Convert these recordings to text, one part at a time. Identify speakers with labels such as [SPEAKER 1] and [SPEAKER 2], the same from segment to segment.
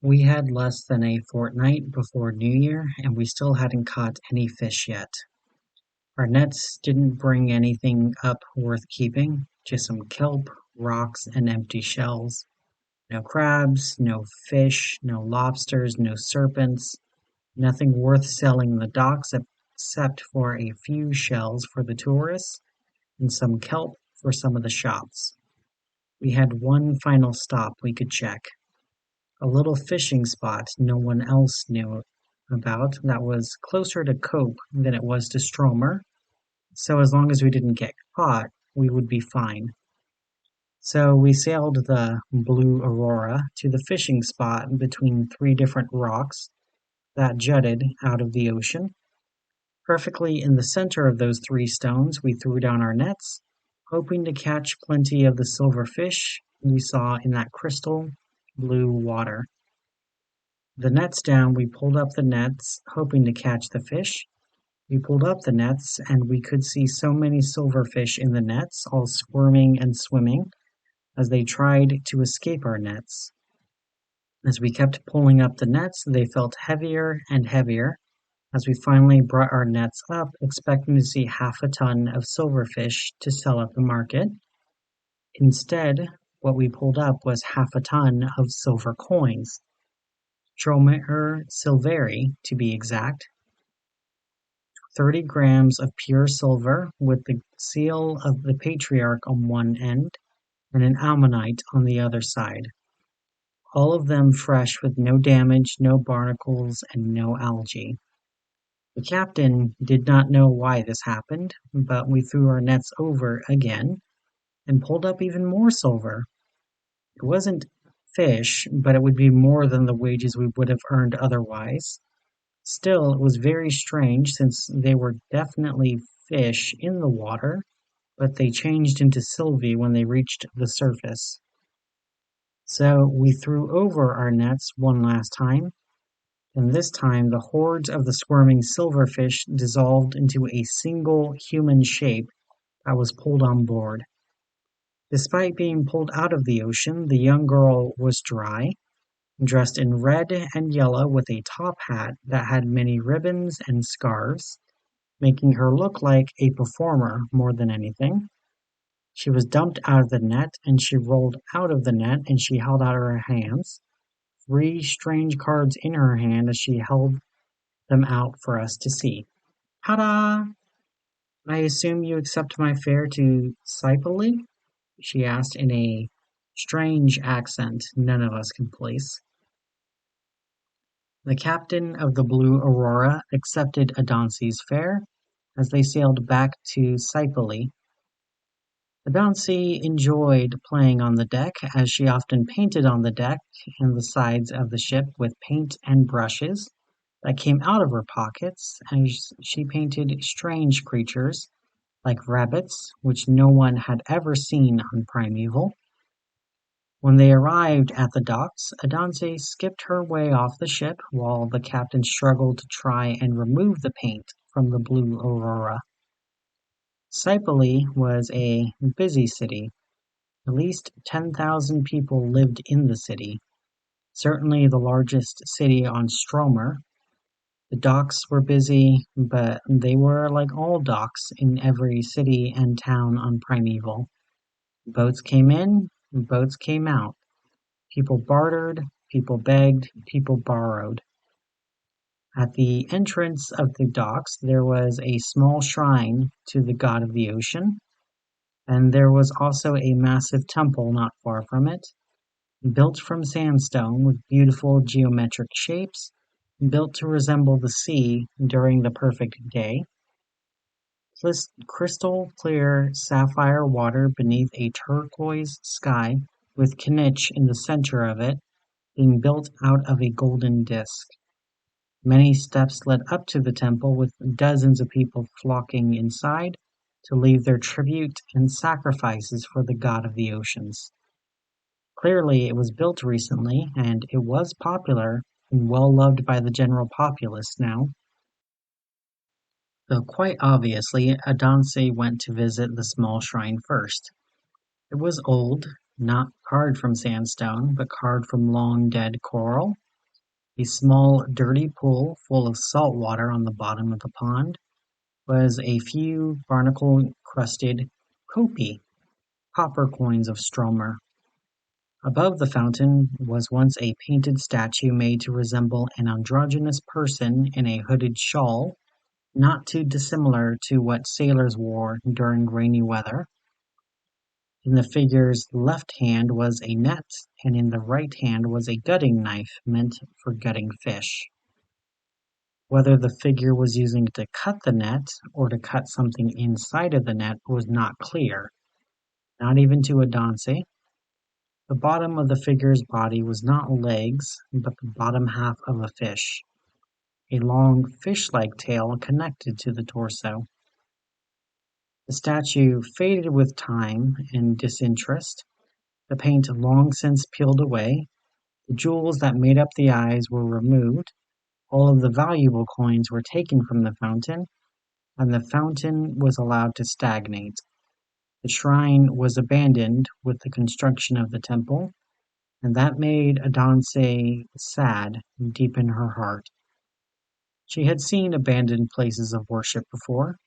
[SPEAKER 1] We had less than a fortnight before New Year, and we still hadn't caught any fish yet. Our nets didn't bring anything up worth keeping, just some kelp, rocks, and empty shells. No crabs, no fish, no lobsters, no serpents, nothing worth selling in the docks except for a few shells for the tourists and some kelp for some of the shops. We had one final stop we could check. A little fishing spot no one else knew about that was closer to Cope than it was to Stromer, so as long as we didn't get caught, we would be fine. So we sailed the Blue Aurora to the fishing spot between three different rocks that jutted out of the ocean. Perfectly in the center of those three stones, we threw down our nets, hoping to catch plenty of the silver fish we saw in that crystal blue water. The nets down, we pulled up the nets, hoping to catch the fish. We pulled up the nets, and we could see so many silverfish in the nets, all squirming and swimming as they tried to escape our nets. As we kept pulling up the nets, they felt heavier and heavier as we finally brought our nets up, expecting to see half a ton of silverfish to sell at the market. Instead, what we pulled up was half a ton of silver coins. Stromer silveri, to be exact, 30 grams of pure silver with the seal of the Patriarch on one end and an ammonite on the other side. All of them fresh with no damage, no barnacles, and no algae. The captain did not know why this happened, but we threw our nets over again and pulled up even more silver. It wasn't fish, but it would be more than the wages we would have earned otherwise. Still, it was very strange since they were definitely fish in the water, but they changed into Sylvie when they reached the surface. So we threw over our nets one last time, and this time the hordes of the squirming silverfish dissolved into a single human shape that was pulled on board. Despite being pulled out of the ocean, the young girl was dry, dressed in red and yellow with a top hat that had many ribbons and scarves, making her look like a performer more than anything. She was dumped out of the net, and she rolled out of the net, and she held out her hands, three strange cards in her hand as she held them out for us to see. Ta-da! I assume you accept my fare to Psipolis? She asked in a strange accent none of us can place. The captain of the Blue Aurora accepted Adansi's fare as they sailed back to Psipolis. Adansi enjoyed playing on the deck, as she often painted on the deck and the sides of the ship with paint and brushes that came out of her pockets, as she painted strange creatures like rabbits, which no one had ever seen on Primeval. When they arrived at the docks, Adansi skipped her way off the ship while the captain struggled to try and remove the paint from the Blue Aurora. Psipolis was a busy city. At least 10,000 people lived in the city, certainly the largest city on Stromer. The docks were busy, but they were like all docks in every city and town on Primeval. Boats came in, boats came out. People bartered, people begged, people borrowed. At the entrance of the docks there was a small shrine to the god of the ocean, and there was also a massive temple not far from it, built from sandstone with beautiful geometric shapes, built to resemble the sea during the perfect day. Crystal clear sapphire water beneath a turquoise sky with Kinich in the center of it, being built out of a golden disk. Many steps led up to the temple, with dozens of people flocking inside to leave their tribute and sacrifices for the god of the oceans. Clearly it was built recently, and it was popular and well loved by the general populace now. Though quite obviously Adansi went to visit the small shrine first. It was old, not carved from sandstone, but carved from long dead coral, A small, dirty pool full of salt water on the bottom of the pond was a few barnacle-crusted kopie, copper coins of Stromer. Above the fountain was once a painted statue made to resemble an androgynous person in a hooded shawl, not too dissimilar to what sailors wore during rainy weather. In the figure's left hand was a net, and in the right hand was a gutting knife meant for gutting fish. Whether the figure was using it to cut the net or to cut something inside of the net was not clear, not even to Adansi. The bottom of the figure's body was not legs, but the bottom half of a fish. A long fish-like tail connected to the torso. The statue faded with time and disinterest, the paint long since peeled away, the jewels that made up the eyes were removed, all of the valuable coins were taken from the fountain, and the fountain was allowed to stagnate. The shrine was abandoned with the construction of the temple, and that made Adansi sad deep in her heart. She had seen abandoned places of worship before,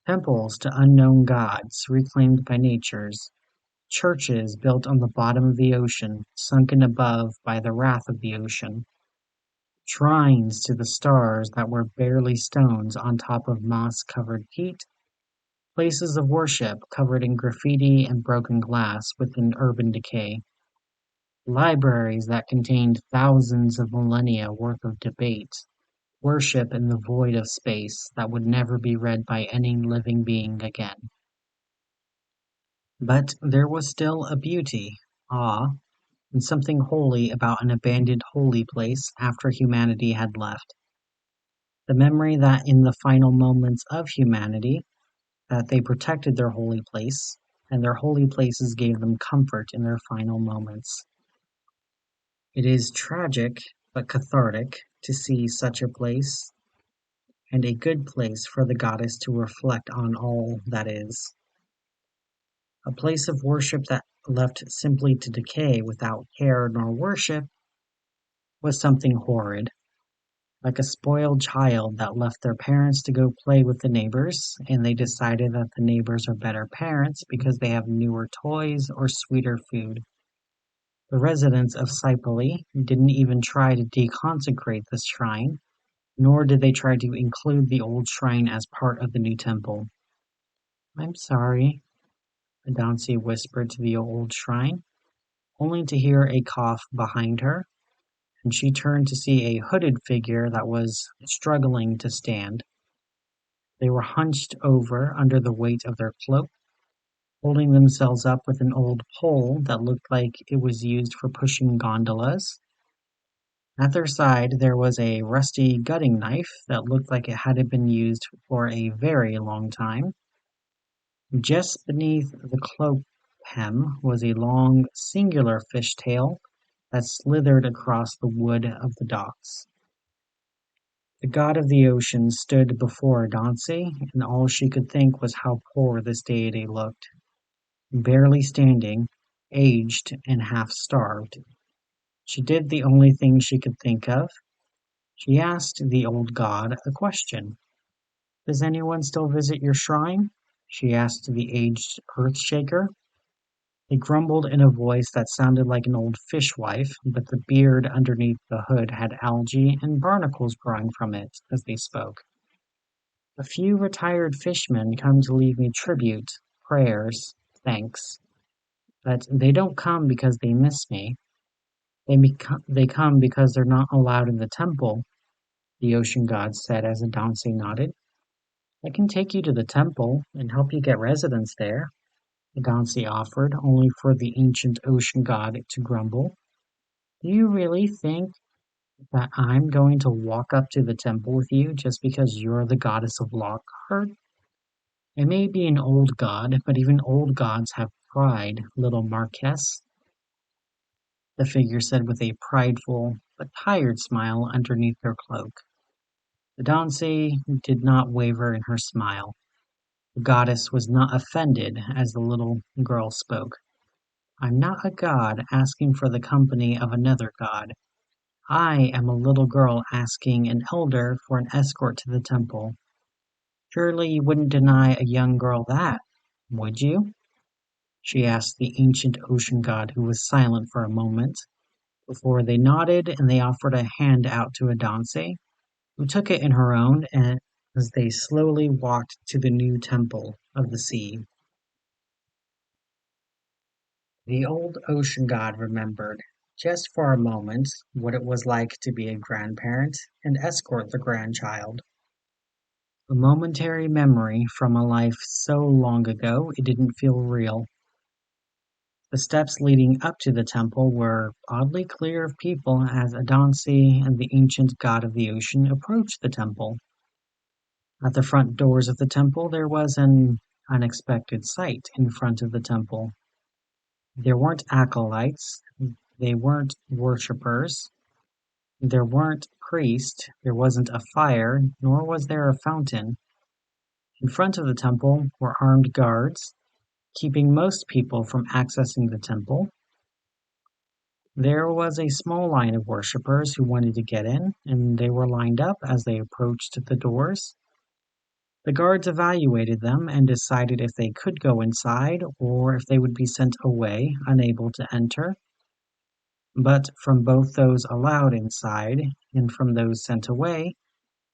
[SPEAKER 1] temples to unknown gods reclaimed by natures, churches built on the bottom of the ocean, sunken above by the wrath of the ocean, shrines to the stars that were barely stones on top of moss-covered peat, places of worship covered in graffiti and broken glass within urban decay, libraries that contained thousands of millennia worth of debate, worship in the void of space that would never be read by any living being again. But there was still a beauty, awe, and something holy about an abandoned holy place after humanity had left. The memory that in the final moments of humanity, that they protected their holy place, and their holy places gave them comfort in their final moments. It is tragic but cathartic to see such a place, and a good place for the goddess to reflect on all that is. A place of worship that left simply to decay without care nor worship was something horrid, like a spoiled child that left their parents to go play with the neighbors, and they decided that the neighbors are better parents because they have newer toys or sweeter food. The residents of Psipolis didn't even try to deconsecrate this shrine, nor did they try to include the old shrine as part of the new temple. "I'm sorry," Adansi whispered to the old shrine, only to hear a cough behind her, and she turned to see a hooded figure that was struggling to stand. They were hunched over under the weight of their cloak, holding themselves up with an old pole that looked like it was used for pushing gondolas. At their side there was a rusty gutting knife that looked like it hadn't been used for a very long time. Just beneath the cloak hem was a long, singular fish tail that slithered across the wood of the docks. The god of the ocean stood before Adansi, and all she could think was how poor this deity looked. Barely standing, aged and half-starved. She did the only thing she could think of. She asked the old god a question. "Does anyone still visit your shrine?" she asked the aged earth-shaker. He grumbled in a voice that sounded like an old fishwife, but the beard underneath the hood had algae and barnacles growing from it as they spoke. "A few retired fishmen come to leave me tribute, prayers, thanks. But they don't come because they miss me. They come because they're not allowed in the temple," the ocean god said as Adansi nodded. "I can take you to the temple and help you get residence there," Adansi offered, only for the ancient ocean god to grumble. "Do you really think that I'm going to walk up to the temple with you just because you're the goddess of Lockhart? I may be an old god, but even old gods have pride, little marquess," the figure said with a prideful but tired smile underneath her cloak. Adansi did not waver in her smile. The goddess was not offended as the little girl spoke. "I'm not a god asking for the company of another god. I am a little girl asking an elder for an escort to the temple. Surely you wouldn't deny a young girl that, would you? She asked the ancient ocean god, who was silent for a moment. Before they nodded, and they offered a hand out to Adansi, who took it in her own and as they slowly walked to the new temple of the sea. The old ocean god remembered, just for a moment, what it was like to be a grandparent and escort the grandchild. A momentary memory from a life so long ago it didn't feel real. The steps leading up to the temple were oddly clear of people as Adansi and the ancient god of the ocean approached the temple. At the front doors of the temple there was an unexpected sight in front of the temple. There weren't acolytes, they weren't worshippers, there weren't priests, there wasn't a fire, nor was there a fountain. In front of the temple were armed guards, keeping most people from accessing the temple. There was a small line of worshippers who wanted to get in, and they were lined up as they approached the doors. The guards evaluated them and decided if they could go inside or if they would be sent away, unable to enter. But from both those allowed inside and from those sent away,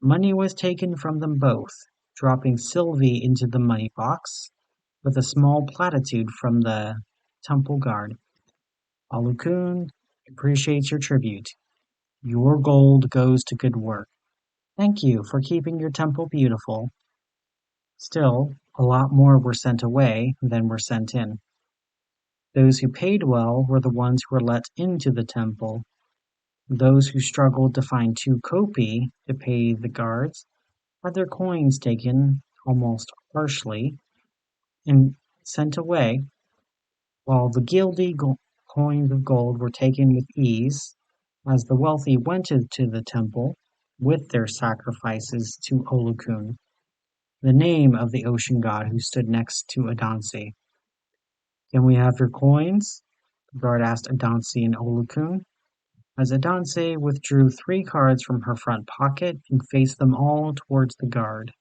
[SPEAKER 1] money was taken from them both, dropping Sylvie into the money box, with a small platitude from the temple guard. Alukun appreciates your tribute. Your gold goes to good work. Thank you for keeping your temple beautiful. Still, a lot more were sent away than were sent in. Those who paid well were the ones who were let into the temple. Those who struggled to find 2 kopi to pay the guards had their coins taken almost harshly and sent away, while the guilty coins of gold were taken with ease, as the wealthy went into the temple with their sacrifices to Olokun, the name of the ocean god who stood next to Adansi. Can we have your coins? The guard asked Adansi and Olokun, as Adansi withdrew 3 cards from her front pocket and faced them all towards the guard.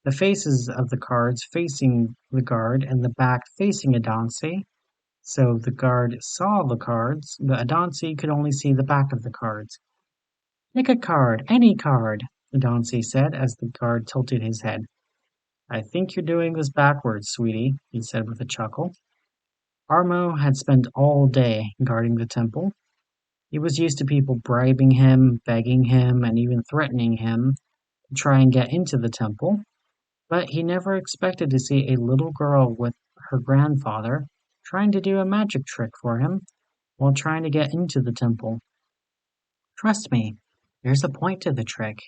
[SPEAKER 1] The faces of the cards facing the guard and the back facing Adansi, so the guard saw the cards, but Adansi could only see the back of the cards. Pick a card, any card, Adansi said as the guard tilted his head. I think you're doing this backwards, sweetie, he said with a chuckle. Armo had spent all day guarding the temple. He was used to people bribing him, begging him, and even threatening him to try and get into the temple, but he never expected to see a little girl with her grandfather trying to do a magic trick for him while trying to get into the temple. Trust me, there's a point to the trick,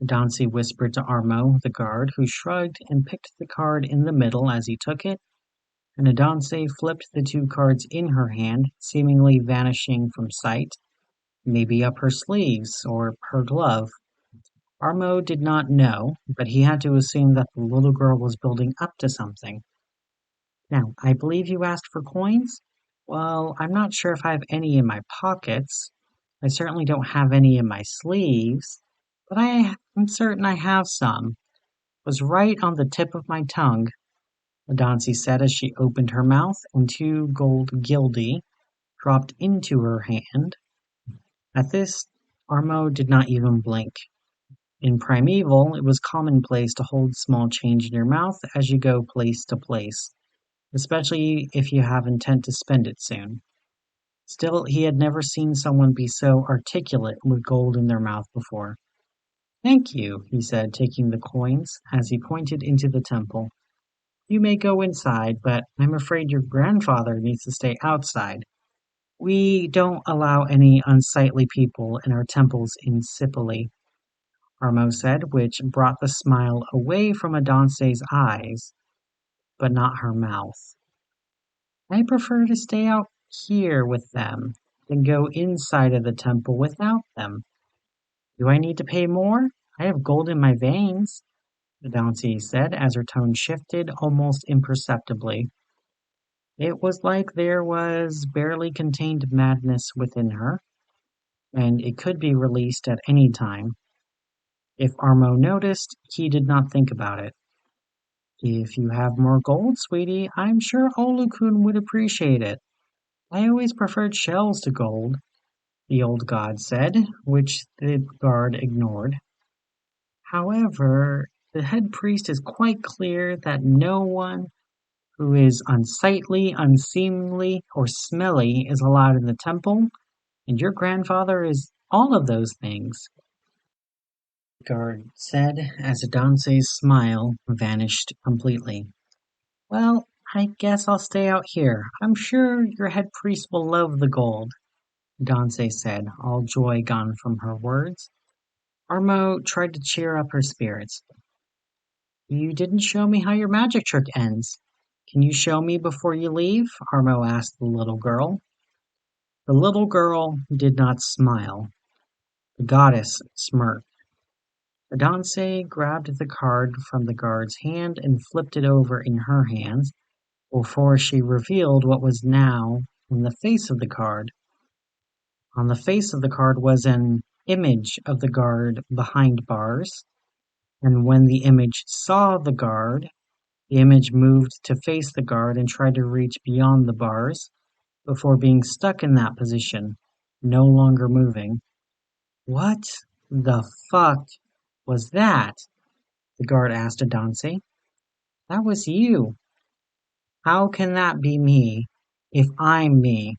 [SPEAKER 1] Adansi whispered to Armo, the guard, who shrugged and picked the card in the middle as he took it, and Adansi flipped the 2 cards in her hand, seemingly vanishing from sight, maybe up her sleeves or her glove. Armo did not know, but he had to assume that the little girl was building up to something. Now, I believe you asked for coins? Well, I'm not sure if I have any in my pockets. I certainly don't have any in my sleeves, but I am certain I have some. It was right on the tip of my tongue, Adansi said as she opened her mouth and 2 gold guildii dropped into her hand. At this, Armo did not even blink. In Primeval, it was commonplace to hold small change in your mouth as you go place to place, especially if you have intent to spend it soon. Still, he had never seen someone be so articulate with gold in their mouth before. Thank you, he said, taking the coins as he pointed into the temple. You may go inside, but I'm afraid your grandfather needs to stay outside. We don't allow any unsightly people in our temples in Psipolis, Armo said, which brought the smile away from Adanse's eyes, but not her mouth. I prefer to stay out here with them than go inside of the temple without them. Do I need to pay more? I have gold in my veins, Adansi said as her tone shifted almost imperceptibly. It was like there was barely contained madness within her. and it could be released at any time. If Armo noticed, he did not think about it. If you have more gold, sweetie, I'm sure Olukun would appreciate it. I always preferred shells to gold, the old god said, which the guard ignored. However, the head priest is quite clear that no one who is unsightly, unseemly, or smelly is allowed in the temple, and your grandfather is all of those things, the guard said as Adanse's smile vanished completely. Well, I guess I'll stay out here. I'm sure your head priest will love the gold, Adanse said, all joy gone from her words. Armo tried to cheer up her spirits. You didn't show me how your magic trick ends. Can you show me before you leave? Armo asked the little girl. The little girl did not smile. The goddess smirked. Adanse grabbed the card from the guard's hand and flipped it over in her hands before she revealed what was now on the face of the card. On the face of the card was an image of the guard behind bars, and when the image saw the guard, the image moved to face the guard and tried to reach beyond the bars before being stuck in that position, no longer moving. What the fuck was that? The guard asked Adanse. That was you. How can that be me if I'm me?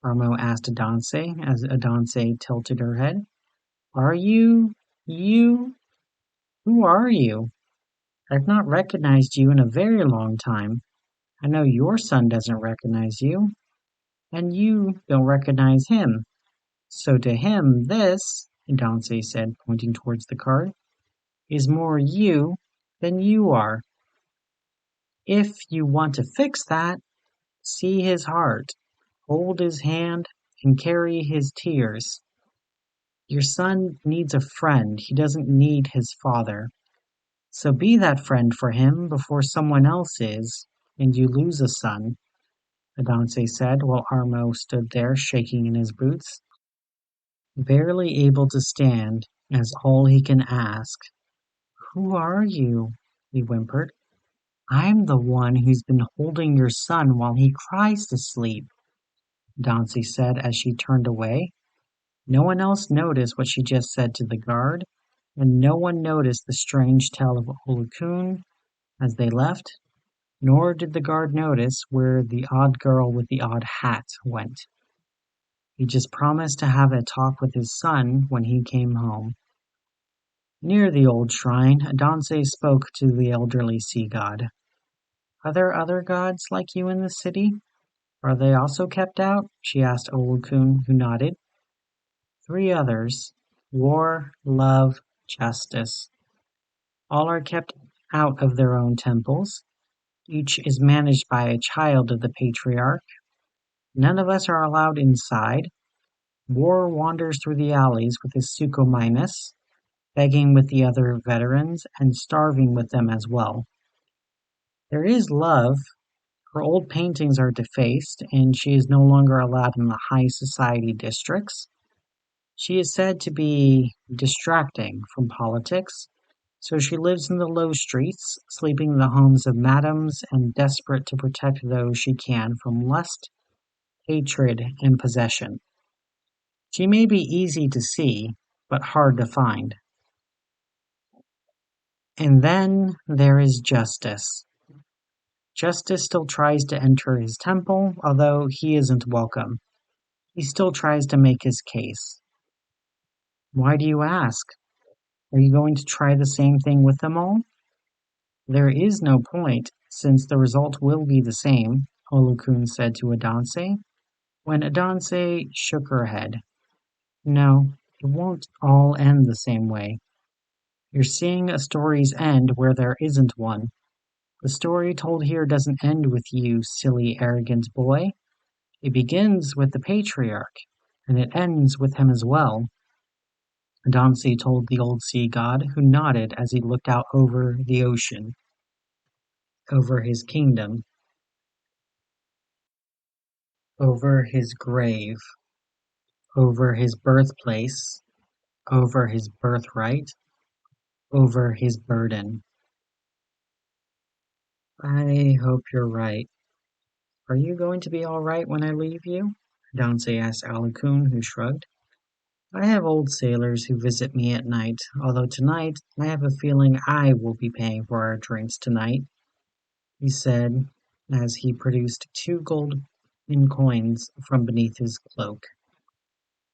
[SPEAKER 1] Armo asked Adanse as Adanse tilted her head. Are you? You? Who are you? I've not recognized you in a very long time. I know your son doesn't recognize you, and you don't recognize him. So to him, this, Adanse said, pointing towards the card, is more you than you are. If you want to fix that, see his heart, hold his hand, and carry his tears. Your son needs a friend. He doesn't need his father. So be that friend for him before someone else is, and you lose a son, Adanse said while Armo stood there shaking in his boots, barely able to stand, as all he can ask. Who are you? He whimpered. I'm the one who's been holding your son while he cries to sleep, Adanse said as she turned away. No one else noticed what she just said to the guard, and no one noticed the strange tale of Olukun as they left, nor did the guard notice where the odd girl with the odd hat went. He just promised to have a talk with his son when he came home. Near the old shrine, Adanse spoke to the elderly sea god. Are there other gods like you in the city? Are they also kept out? She asked Olukun, who nodded. 3 others. War, love, justice. All are kept out of their own temples. Each is managed by a child of the Patriarch. None of us are allowed inside. War wanders through the alleys with his Suchomimus, begging with the other veterans and starving with them as well. There is love. Her old paintings are defaced, and she is no longer allowed in the high society districts. She is said to be distracting from politics, so she lives in the low streets, sleeping in the homes of madams and desperate to protect those she can from lust, hatred, and possession. She may be easy to see, but hard to find. And then there is Justice. Justice still tries to enter his temple, although he isn't welcome. He still tries to make his case. Why do you ask? Are you going to try the same thing with them all? There is no point, since the result will be the same, Olukun said to Adanse, when Adanse shook her head. No, it won't all end the same way. You're seeing a story's end where there isn't one. The story told here doesn't end with you, silly, arrogant boy. It begins with the Patriarch, and it ends with him as well. Adansi told the old sea god, who nodded as he looked out over the ocean, over his kingdom, over his grave. over his birthplace, over his birthright, over his burden. I hope you're right. Are you going to be all right when I leave you? Adansi asked Alakun, who shrugged. I have old sailors who visit me at night, although tonight I have a feeling I will be paying for our drinks tonight, he said as he produced 2 gold in coins from beneath his cloak.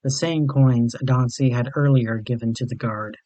[SPEAKER 1] The same coins Adansi had earlier given to the guard.